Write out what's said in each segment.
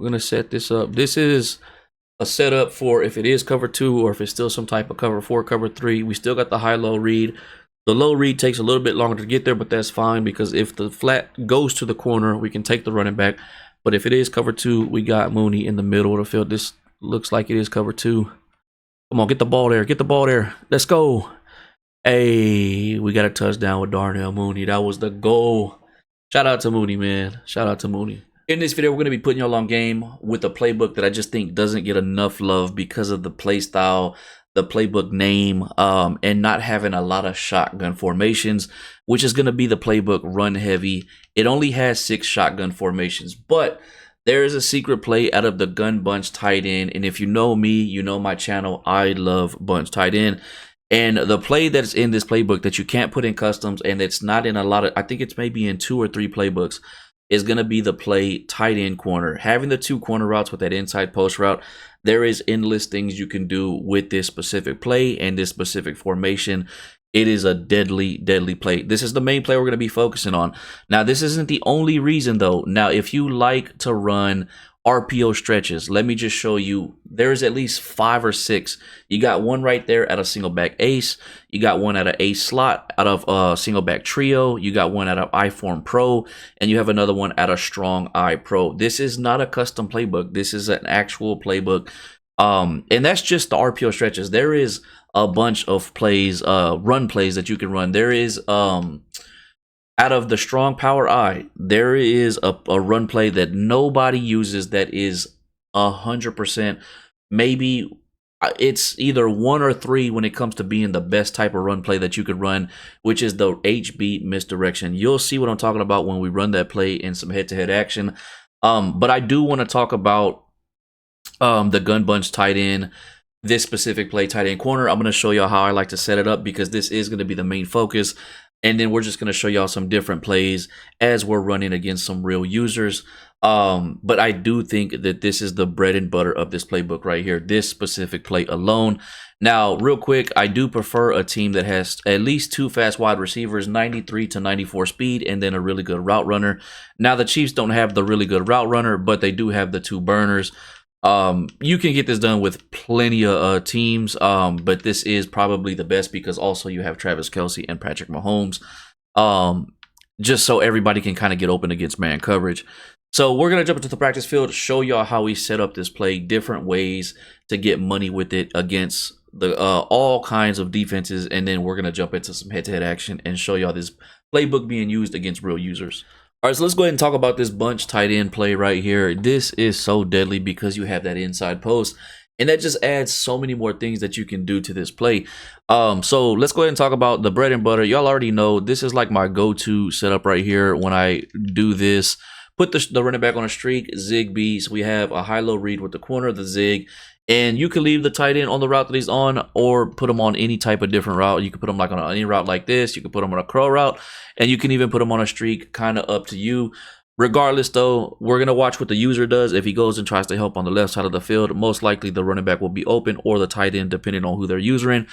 We're gonna set this up. This is a setup for if it is cover 2 or if it's still some type of cover 4, cover 3. We still got the high-low read. The low read takes a little bit longer to get there, but that's fine because if the flat goes to the corner, we can take the running back. But if it is cover 2, we got Mooney in the middle of the field. This looks like it is cover 2. Come on, get the ball there. Get the ball there. Let's go. Hey, we got a touchdown with Darnell Mooney. That was the goal. Shout out to Mooney, man. Shout out to Mooney. In this video, we're going to be putting y'all on game with a playbook that I just think doesn't get enough love because of the play style, the playbook name, and not having a lot of shotgun formations, which is going to be the playbook run heavy. It only has 6 shotgun formations, but there is a secret play out of the gun bunch tight end. And if you know me, you know my channel, I love bunch tight end. And the play that's in this playbook that you can't put in customs and it's not in a lot of, I think it's maybe in 2 or 3 playbooks, is going to be the play tight end corner. Having the 2 corner routes with that inside post route, there is endless things you can do with this specific play and this specific formation. It is a deadly, deadly play. This is the main play we're going to be focusing on. Now, this isn't the only reason, though. Now, if you like to run RPO stretches, let me just show you. There's at least 5 or 6. You got one right there at a single back ace. You got one at an ace slot out of a single back trio. You got one at an I-form pro, and you have another one at a strong I pro. This is not a custom playbook. This is an actual playbook. And that's just the RPO stretches. There is a bunch of plays, run plays that you can run. There is out of the strong power I, there is a run play that nobody uses that is 100%. Maybe it's either 1 or 3 when it comes to being the best type of run play that you could run, which is the HB misdirection. You'll see what I'm talking about when we run that play in some head-to-head action. But I do want to talk about the gun bunch tight end. This specific play tight end corner, I'm going to show y'all how I like to set it up because this is going to be the main focus. And then we're just going to show y'all some different plays as we're running against some real users. But I do think that this is the bread and butter of this playbook right here, this specific play alone. Now, real quick, I do prefer a team that has at least 2 fast wide receivers, 93 to 94 speed, and then a really good route runner. Now, the Chiefs don't have the really good route runner, but they do have the 2 burners. You can get this done with plenty of teams, but this is probably the best because also you have Travis Kelce and Patrick Mahomes, just so everybody can kind of get open against man coverage. So we're going to jump into the practice field, show y'all how we set up this play, different ways to get money with it against the all kinds of defenses, and then we're going to jump into some head-to-head action and show y'all this playbook being used against real users. All right, so let's go ahead and talk about this bunch tight end play right here. This is so deadly because you have that inside post, and that just adds so many more things that you can do to this play. So let's go ahead and talk about the bread and butter. Y'all already know this is like my go-to setup right here when I do this. Put the running back on a streak, zig B. So we have a high-low read with the corner, the zig. And you can leave the tight end on the route that he's on or put him on any type of different route. You can put him like on any route like this. You can put him on a crow route. And you can even put him on a streak, kind of up to you. Regardless, though, we're going to watch what the user does. If he goes and tries to help on the left side of the field, most likely the running back will be open or the tight end, depending on who they're using.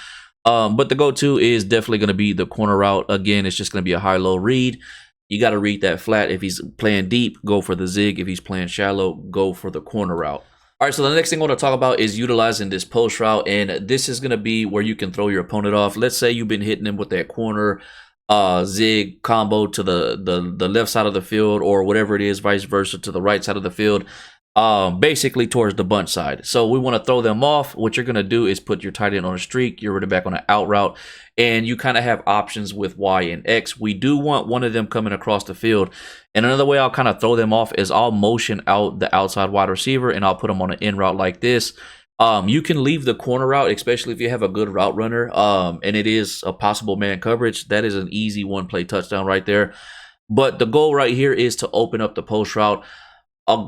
But the go-to is definitely going to be the corner route. Again, it's just going to be a high-low read. You got to read that flat. If he's playing deep, go for the zig. If he's playing shallow, go for the corner route. All right, so the next thing I want to talk about is utilizing this post route, and this is going to be where you can throw your opponent off. Let's say you've been hitting him with that corner zig combo to the left side of the field or whatever it is, vice versa to the right side of the field, basically towards the bunch side. So we want to throw them off. What you're going to do is put your tight end on a streak, your running back on an out route, and you kind of have options with Y and X. We do want one of them coming across the field. And another way I'll kind of throw them off is I'll motion out the outside wide receiver and I'll put them on an in route like this. You can leave the corner route, especially if you have a good route runner, and it is a possible man coverage. That is an easy one-play touchdown right there. But the goal right here is to open up the post route.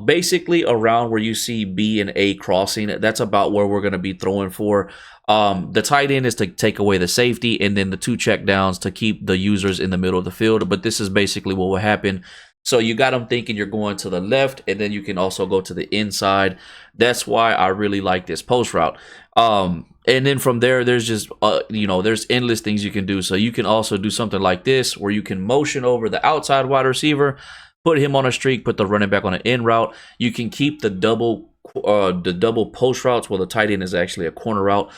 Basically around where you see B and A crossing, that's about where we're going to be throwing for. The tight end is to take away the safety, and then the 2 check downs to keep the users in the middle of the field. But this is basically what will happen. So you got them thinking you're going to the left, and then you can also go to the inside. That's why I really like this post route. And then from there, there's just, there's endless things you can do. So you can also do something like this, where you can motion over the outside wide receiver, put him on a streak, put the running back on an in route. You can keep the double post routes where the tight end is actually a corner route.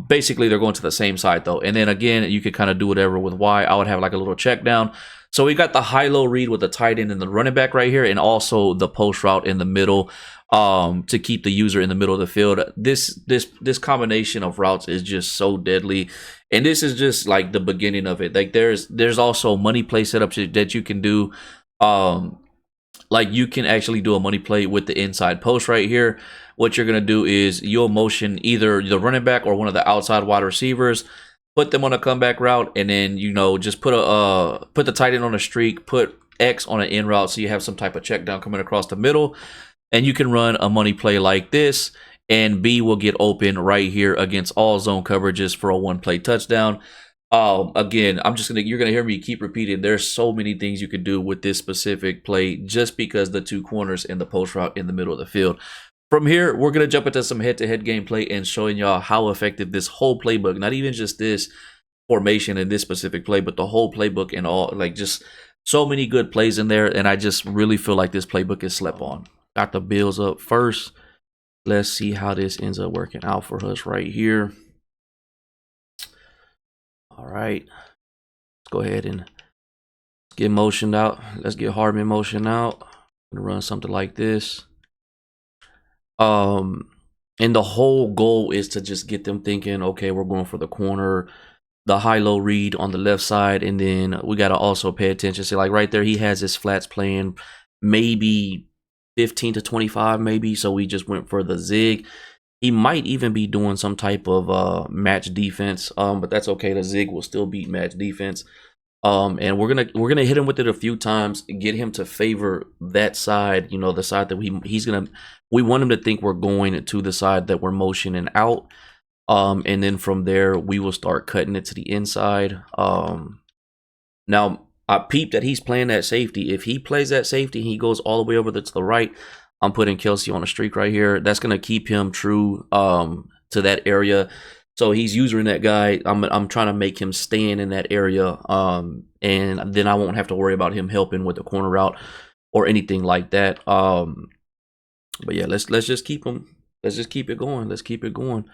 Basically, they're going to the same side though. And then again, you could kind of do whatever with Y. I would have like a little check down. So we got the high-low read with the tight end and the running back right here, and also the post route in the middle to keep the user in the middle of the field. This combination of routes is just so deadly, and this is just like the beginning of it. Like there's also money play setups that you can do. Like you can actually do a money play with the inside post right here. What you're gonna do is you'll motion either the running back or one of the outside wide receivers, put them on a comeback route, and then just put the tight end on a streak, put X on an in route, so you have some type of check down coming across the middle, and you can run a money play like this, and B will get open right here against all zone coverages for a one-play touchdown. Again, you're gonna hear me keep repeating. There's so many things you could do with this specific play just because the two corners and the post route in the middle of the field. From here, we're going to jump into some head-to-head gameplay and showing y'all how effective this whole playbook, not even just this formation in this specific play, but the whole playbook and all, like just so many good plays in there. And I just really feel like this playbook is slept on. Got the Bills up first. Let's see how this ends up working out for us right here. All right. Let's go ahead and get motioned out. Let's get Hardman motioned out. I'm going to run something like this. And the whole goal is to just get them thinking, okay, we're going for the corner, the high-low read on the left side, and then we got to also pay attention. See, like right there, he has his flats playing maybe 15 to 25 maybe, so we just went for the zig. He might even be doing some type of match defense, but that's okay. The zig will still beat match defense. And we're gonna hit him with it a few times, get him to favor that side, the side that we want him to think we're going to the side that we're motioning out. And then from there we will start cutting it to the inside. Now I peeped that he's playing that safety. If he plays that safety, he goes all the way over to the right. I'm putting Kelsey on a streak right here. That's gonna keep him true to that area. So he's using that guy. I'm trying to make him stand in that area, and then I won't have to worry about him helping with the corner route or anything like that. But yeah, let's just keep him. Let's just keep it going. Let's keep it going.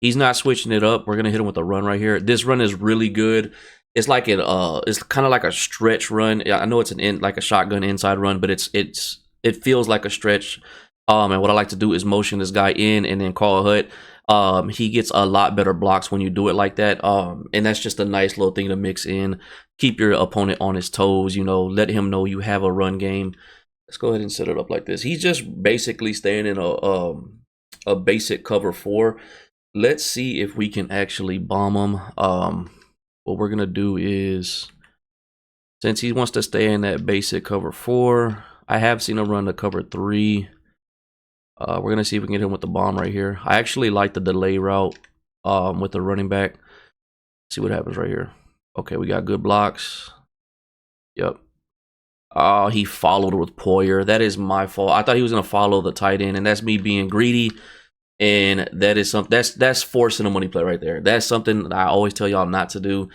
He's not switching it up. We're gonna hit him with a run right here. This run is really good. It's like it's kind of like a stretch run. I know it's like a shotgun inside run, but it feels like a stretch. And what I like to do is motion this guy in and then call a hut. He gets a lot better blocks when you do it like that. And that's just a nice little thing to mix in. Keep your opponent on his toes, let him know you have a run game. Let's go ahead and set it up like this. He's just basically staying in a basic cover 4. Let's see if we can actually bomb him. What we're gonna do is, since he wants to stay in that basic cover 4, I have seen him run the cover 3. We're going to see if we can get him with the bomb right here. I actually like the delay route with the running back. See what happens right here. Okay, we got good blocks. Yep. Oh, he followed with Poyer. That is my fault. I thought he was going to follow the tight end, and that's me being greedy. And that is something that's forcing a money play right there. That's something I always tell y'all not to do.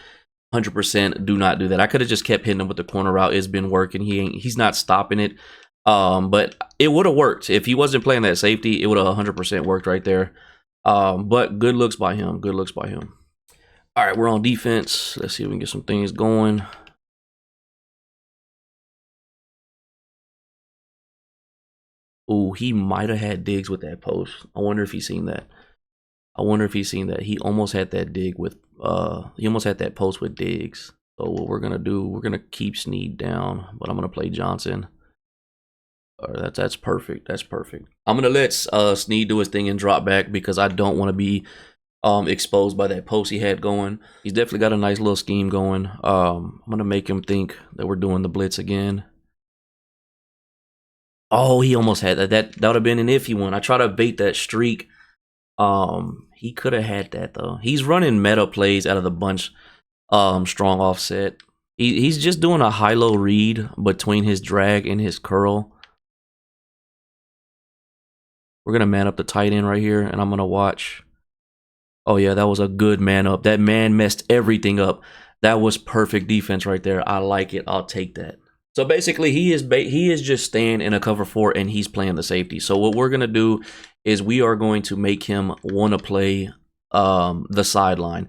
100% do not do that. I could have just kept hitting him with the corner route. It's been working. He's not stopping it. But it would have worked if he wasn't playing that safety. It would have 100% worked right there. But good looks by him. Good looks by him. All right, we're on defense. Let's see if we can get some things going. Ooh, he might have had digs with that post. I wonder if he's seen that. He almost had that dig with he almost had that post with digs. So what we're gonna do, we're gonna keep Snead down, but I'm gonna play Johnson. That's perfect. That's perfect. I'm gonna let Snead do his thing and drop back because I don't want to be exposed by that post he had going. He's definitely got a nice little scheme going. I'm gonna make him think that we're doing the blitz again. Oh, he almost had that. That would have been an iffy one. I try to bait that streak. He could have had that though. He's running meta plays out of the bunch. Strong offset. He's just doing a high-low read between his drag and his curl. We're gonna man up the tight end right here, and I'm gonna watch. Oh yeah, that was a good man up. That man messed everything up. That was perfect defense right there. I like it. I'll take that. So basically, he is just staying in a cover 4 and he's playing the safety. So what we're gonna do is we are going to make him want to play the sideline.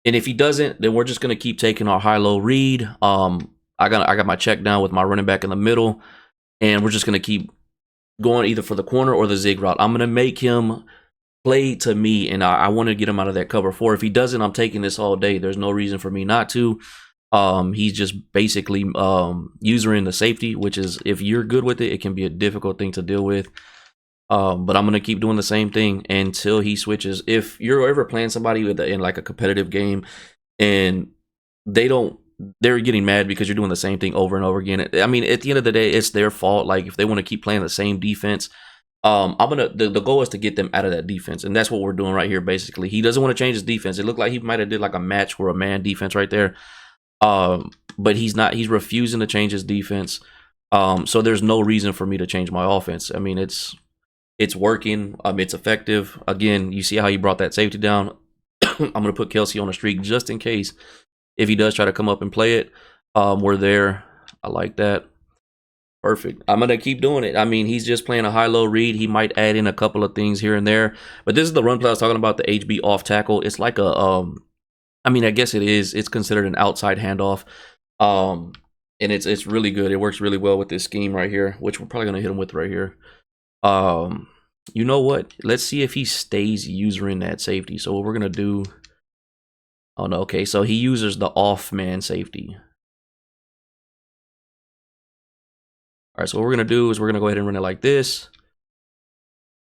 And if he doesn't, then we're just gonna keep taking our high-low read. I got my check down with my running back in the middle, and we're just gonna keep going either for the corner or the zig route. I'm gonna make him play to me, and I want to get him out of that cover 4. If he doesn't, I'm taking this all day. There's no reason for me not to. He's just basically usering the safety, which is, if you're good with it, it can be a difficult thing to deal with. But I'm gonna keep doing the same thing until he switches. If you're ever playing somebody in like a competitive game and they're getting mad because you're doing the same thing over and over again. I mean, at the end of the day, it's their fault. Like, if they want to keep playing the same defense, the goal is to get them out of that defense, and that's what we're doing right here. Basically, he doesn't want to change his defense. It looked like he might have did like a match for a man defense right there. But he's not. He's refusing to change his defense. So there's no reason for me to change my offense. I mean, it's working. It's effective. Again, you see how he brought that safety down. I'm gonna put Kelsey on a streak just in case if he does try to come up and play it. We're there. I like that. Perfect. I'm gonna keep doing it. I mean, he's just playing a high-low read. He might add in a couple of things here and there, but this is the run play I was talking about. The HB off tackle. It's like a I mean, I guess it is. It's considered an outside handoff. And it's really good. It works really well with this scheme right here, which we're probably gonna hit him with right here. You know what? Let's see if he stays using that safety. So what we're gonna do? Oh no. Okay, so he uses the off man safety. All right. So what we're gonna do is we're gonna go ahead and run it like this.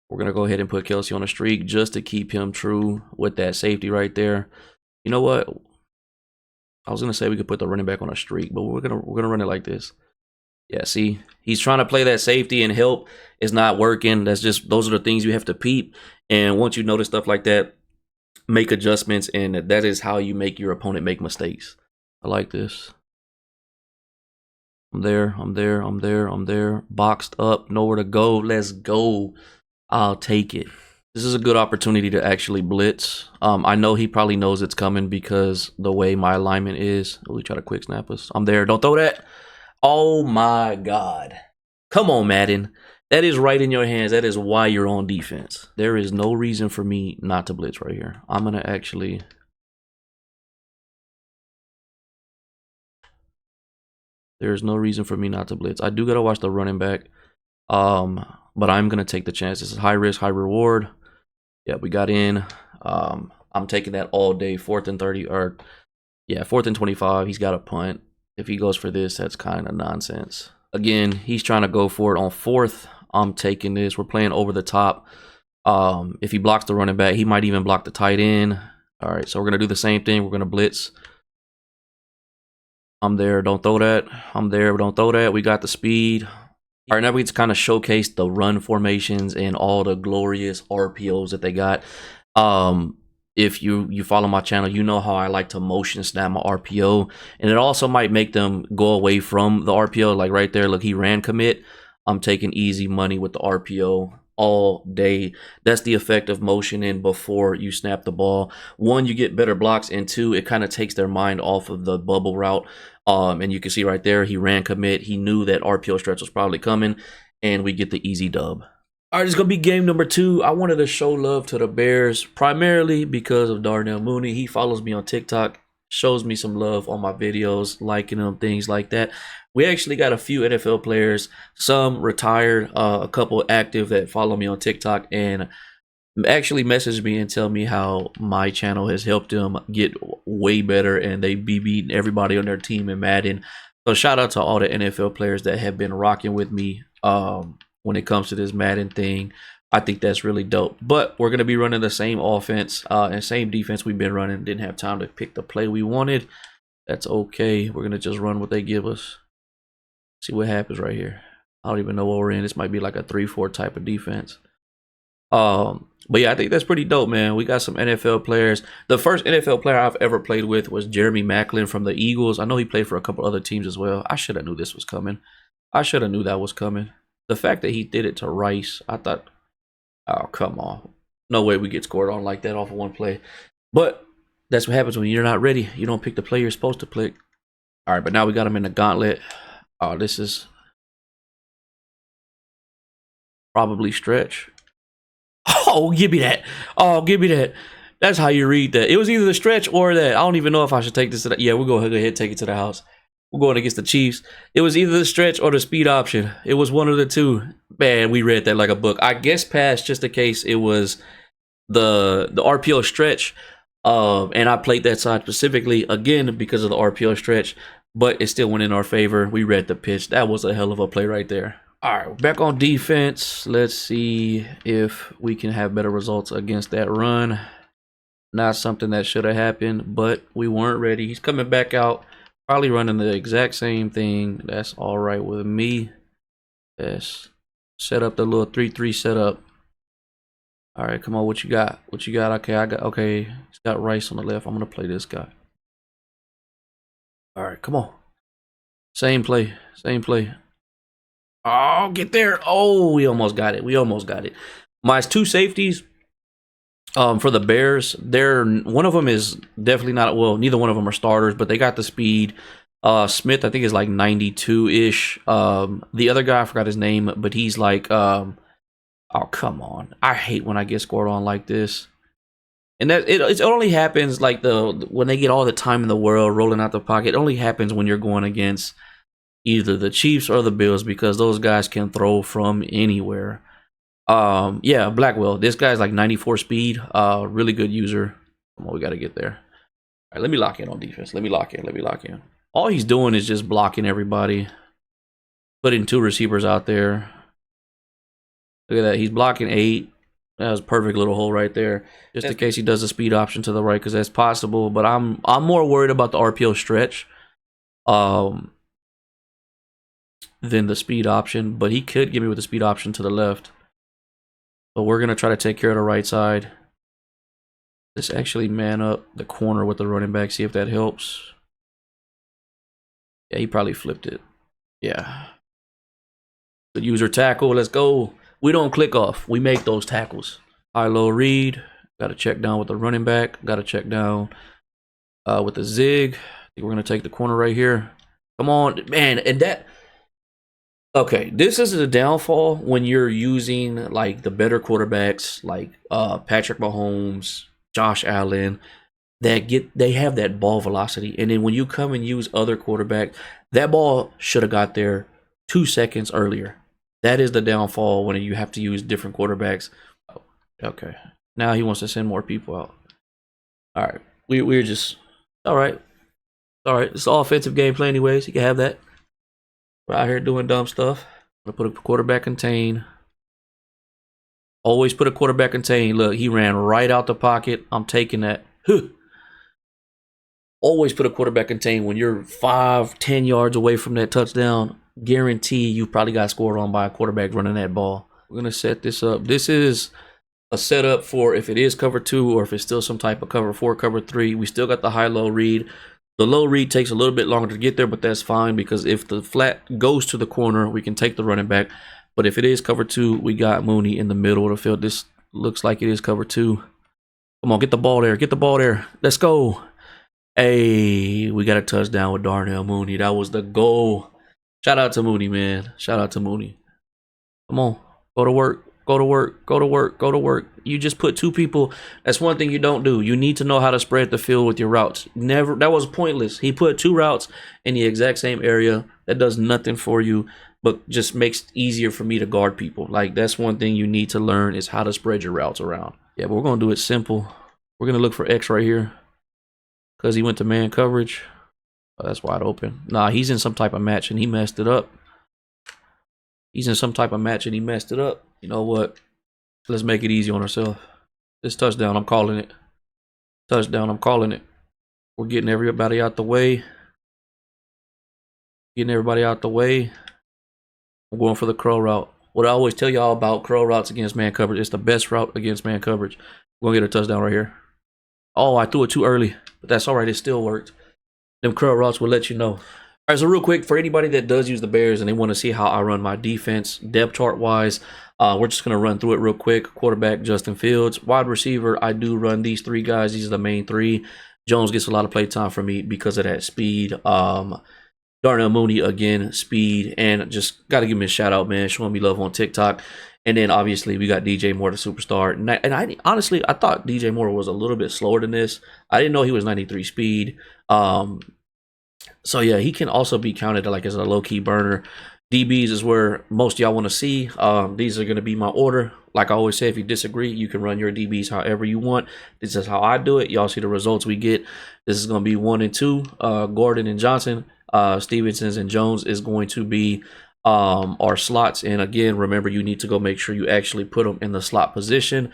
We're gonna go ahead and put Kelsey on a streak just to keep him true with that safety right there. You know what? I was gonna say we could put the running back on a streak, but we're gonna run it like this. Yeah, see, he's trying to play that safety and help. It's not working. Those are the things you have to peep. And once you notice stuff like that, make adjustments, and that is how you make your opponent make mistakes. I like this. I'm there. Boxed up, nowhere to go. Let's go. I'll take it. This is a good opportunity to actually blitz. I know he probably knows it's coming because the way my alignment is. Oh, we try to quick snap us. I'm there. Don't throw that. Oh my God. Come on, Madden. That is right in your hands. That is why you're on defense. There is no reason for me not to blitz right here. I'm going to actually... There's no reason for me not to blitz. I do got to watch the running back. But I'm going to take the chance. This is high risk, high reward. Yeah, we got in. I'm taking that all day. 4th and 30, or yeah, 4th and 25. He's got a punt. If he goes for this, that's kind of nonsense. Again, he's trying to go for it on 4th. I'm taking this. We're playing over the top. If he blocks the running back, he might even block the tight end. All right, so we're going to do the same thing. We're going to blitz. I'm there. Don't throw that. I'm there. Don't throw that. We got the speed. All right, now we get to kind of showcase the run formations and all the glorious RPOs that they got. If you follow my channel, you know how I like to motion snap my RPO. And it also might make them go away from the RPO. Like right there, look, he ran commit. I'm taking easy money with the RPO all day. That's the effect of motioning before you snap the ball. 1, you get better blocks, and 2, it kind of takes their mind off of the bubble route. And you can see right there, he ran commit. He knew that RPO stretch was probably coming, and we get the easy dub. All right, it's going to be game number 2. I wanted to show love to the Bears, primarily because of Darnell Mooney. He follows me on TikTok, shows me some love on my videos, liking them, things like that. We actually got a few NFL players, some retired, a couple active that follow me on TikTok and actually message me and tell me how my channel has helped them get way better and they be beating everybody on their team in Madden. So shout out to all the NFL players that have been rocking with me when it comes to this Madden thing. I think that's really dope. But we're going to be running the same offense and same defense we've been running. Didn't have time to pick the play we wanted. That's okay. We're going to just run what they give us. See what happens right here. I don't even know what we're in. This might be like a 3-4 type of defense. But yeah, I think that's pretty dope, man. We got some NFL players. The first NFL player I've ever played with was Jeremy Maclin from the Eagles. I know he played for a couple other teams as well. I should have knew this was coming. I should have knew that was coming. The fact that he did it to Rice, I thought, oh, come on. No way we get scored on like that off of one play. But that's what happens when you're not ready. You don't pick the play you're supposed to pick. All right, but now we got him in the gauntlet. Oh, this is probably stretch. Oh, give me that. Oh, give me that. That's how you read that. It was either the stretch or that. I don't even know if I should take this to the... Yeah, we'll go ahead and take it to the house. We're going against the Chiefs. It was either the stretch or the speed option. It was one of the two. Man, we read that like a book. I guess past just in case it was the RPO stretch. And I played that side specifically, again, because of the RPO stretch. But it still went in our favor. We read the pitch. That was a hell of a play right there. All right, back on defense. Let's see if we can have better results against that run. Not something that should have happened, but we weren't ready. He's coming back out, probably running the exact same thing. That's all right with me. Let's set up the little 3-3 setup. All right, come on, what you got? What you got? Okay, he's got Rice on the left. I'm gonna play this guy. All right, come on. Same play, same play. Oh, get there. Oh, we almost got it. We almost got it. My two safeties for the Bears, one of them is definitely not, well, neither one of them are starters, but they got the speed. Smith, I think, is like 92-ish. The other guy, I forgot his name, but he's like, oh, come on. I hate when I get scored on like this. And that it only happens like when they get all the time in the world rolling out the pocket. It only happens when you're going against either the Chiefs or the Bills, because those guys can throw from anywhere. Yeah, Blackwell. This guy's like 94 speed. Really good user. Come on, we gotta get there. All right, let me lock in on defense. Let me lock in. All he's doing is just blocking everybody. Putting two receivers out there. Look at that. He's blocking 8. That was a perfect little hole right there. Just in case he does a speed option to the right, because that's possible. But I'm more worried about the RPO stretch. Than the speed option, but he could give me with the speed option to the left. But we're gonna try to take care of the right side. Let's actually man up the corner with the running back, see if that helps. Yeah, he probably flipped it. Yeah. The user tackle, let's go. We don't click off, we make those tackles. High-low read, gotta check down with the running back, gotta check down with the zig. I think we're gonna take the corner right here. Come on, man, and that... Okay, this is a downfall when you're using like the better quarterbacks like Patrick Mahomes, Josh Allen, they have that ball velocity, and then when you come and use other quarterback, that ball should have got there 2 seconds earlier. That is the downfall when you have to use different quarterbacks. Okay, now he wants to send more people out. All right, we're just all right. It's offensive gameplay anyways. You can have that. We're out here doing dumb stuff. I'm gonna put a quarterback contain. Always put a quarterback contain. Look, he ran right out the pocket. I'm taking that. Always put a quarterback contain when you're 5-10 yards away from that touchdown. Guarantee you probably got scored on by a quarterback running that ball. We're gonna set this up. This is a setup for if it is cover 2 or if it's still some type of cover 4, cover 3. We still got the high-low read. The low read takes a little bit longer to get there, but that's fine because if the flat goes to the corner, we can take the running back. But if it is cover 2, we got Mooney in the middle of the field. This looks like it is cover 2. Come on, get the ball there. Get the ball there. Let's go. Hey, we got a touchdown with Darnell Mooney. That was the goal. Shout out to Mooney, man. Shout out to Mooney. Come on, go to work. Go to work, go to work, go to work. You just put 2 people. That's one thing you don't do. You need to know how to spread the field with your routes. Never, that was pointless. He put 2 routes in the exact same area. That does nothing for you, but just makes it easier for me to guard people. Like, that's one thing you need to learn is how to spread your routes around. Yeah, but we're going to do it simple. We're going to look for X right here because he went to man coverage. Oh, that's wide open. Nah, he's in some type of match and he messed it up. You know what? Let's make it easy on ourselves. This touchdown, I'm calling it. We're getting everybody out the way. I'm going for the crow route. What I always tell y'all about crow routes against man coverage, it's the best route against man coverage. We're going to get a touchdown right here. Oh, I threw it too early, but that's all right. It still worked. Them crow routes will let you know. All right, so real quick, for anybody that does use the Bears and they want to see how I run my defense depth chart wise, we're just going to run through it real quick. Quarterback, Justin Fields. Wide receiver, I do run these 3 guys. These are the main 3. Jones gets a lot of play time for me because of that speed. Darnell Mooney again, speed, and just got to give him a shout out, man, showing me love on TikTok. And then obviously we got DJ Moore, the superstar. And I honestly, I thought DJ Moore was a little bit slower than this. I didn't know he was 93 speed. So yeah, he can also be counted like as a low key burner. DBs is where most y'all want to see. These are going to be my order. Like I always say, if you disagree, you can run your DBs however you want. This is how I do it. Y'all see the results we get. This is going to be 1 and 2. Gordon and Johnson. Stevenson's and Jones is going to be our slots. And again, remember, you need to go make sure you actually put them in the slot position.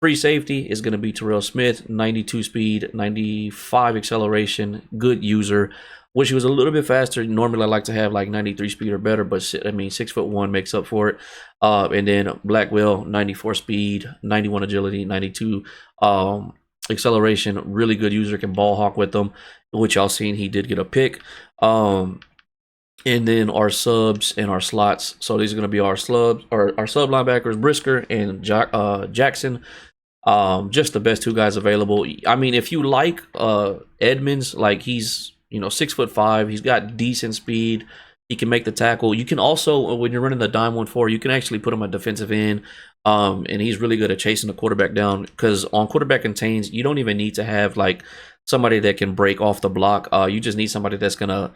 Free safety is going to be Terrell Smith, 92 speed, 95 acceleration, good user. Wish he was a little bit faster. Normally I like to have like 93 speed or better, but I mean 6'1" makes up for it. And then Blackwell, 94 speed, 91 agility, 92 acceleration, really good user, can ball hawk with them, which y'all seen he did get a pick. And then our subs and our slots. So these are going to be our subs, or our sub linebackers, Brisker and Jackson. Just the best 2 guys available. I mean, if you like Edmonds, like he's 6'5", he's got decent speed. He can make the tackle. You can also, when you're running the dime 1-4, you can actually put him at defensive end. And he's really good at chasing the quarterback down, because on quarterback contains, you don't even need to have like somebody that can break off the block. You just need somebody that's gonna,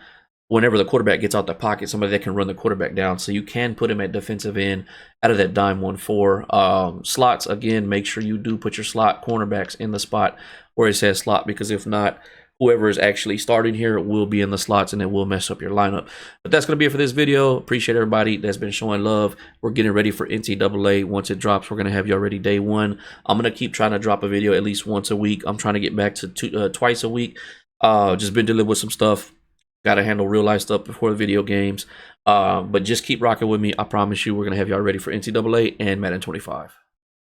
whenever the quarterback gets out the pocket, somebody that can run the quarterback down. So you can put him at defensive end out of that dime 1-4. Slots, again, make sure you do put your slot cornerbacks in the spot where it says slot, because if not, whoever is actually starting here will be in the slots and it will mess up your lineup. But that's going to be it for this video. Appreciate everybody that's been showing love. We're getting ready for NCAA. Once it drops, we're going to have you already day 1. I'm going to keep trying to drop a video at least once a week. I'm trying to get back to twice a week. Just been dealing with some stuff. Got to handle real life stuff before the video games. But just keep rocking with me. I promise you we're going to have y'all ready for NCAA and Madden 25.